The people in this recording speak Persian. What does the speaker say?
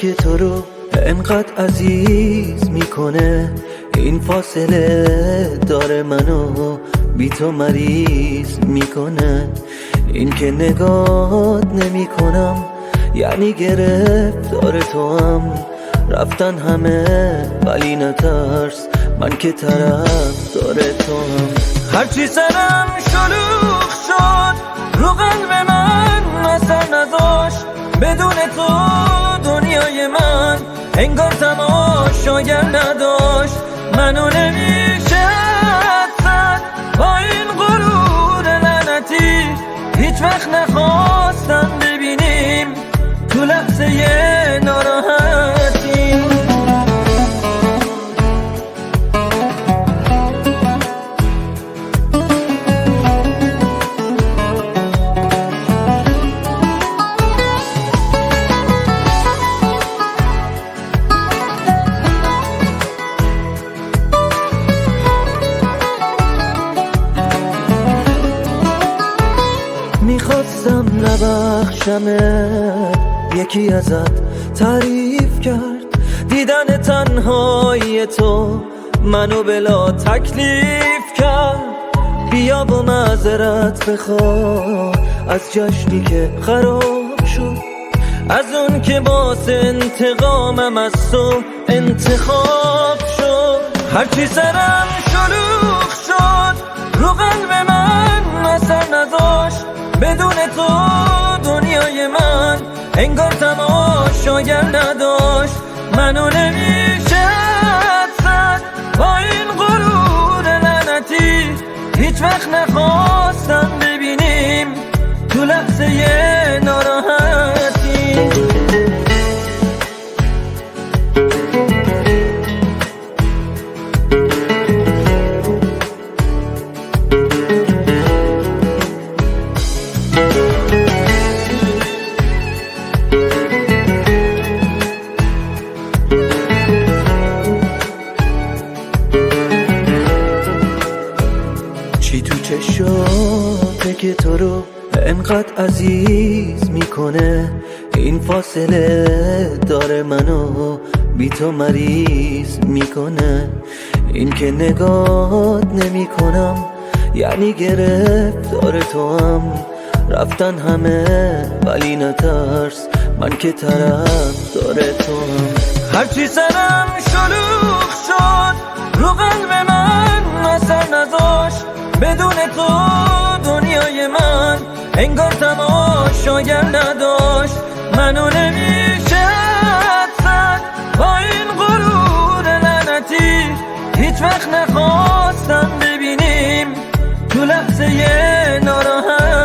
که تو رو انقدر عزیز میکنه، این فاصله داره منو بی تو مریض میکنه. این که نگات نمی کنم یعنی گرفتار تو هم، رفتن همه ولی نترس، من که طرف داره تو هم. هرچی سرم شلوغ شد رو قلب من اثر نذاشت، بدون تو دنیای من انگار تماشاگر نداشت. منو نمیشه زد با این غرور لعنتی، هیچ وقت نخواستم ببینیم تو لحظه ناراحتی. میخواستم نبخشمت، یکی ازت تعریف کرد، دیدن تنهای تو منو بلا تکلیف کرد. بیا با معذرت بخوا از جشنی که خراب شد، از اون که باعث انتقامم از تو انتخاب شد. هرچی سرم شلوغ شد رو قلب من اثر نذاشت، بدون تو دنیای من انگار تماشاگر نداشت. منو نمیشه زد با این غرور لعنتی، هیچ وقت نخواستم ببینیم تو لحظه ناراحتی. چی تو چشاته که تو رو انقدر عزیز میکنه، این فاصله داره منو بی تو مریض میکنه. این که نگات نمی کنم یعنی گرفتار تو هم، رفتن همه ولی نترس، من که طرف داره تو هم. هرچی سرم شلوغ شد رو قلب من اثر نذاشت، بدون تو دنیای من انگار تماشاگر نداشت. منو نمیشه زد با این غرور لعنتی، هیچ وقت نخواستم ببینیم تو لحظه ناراحت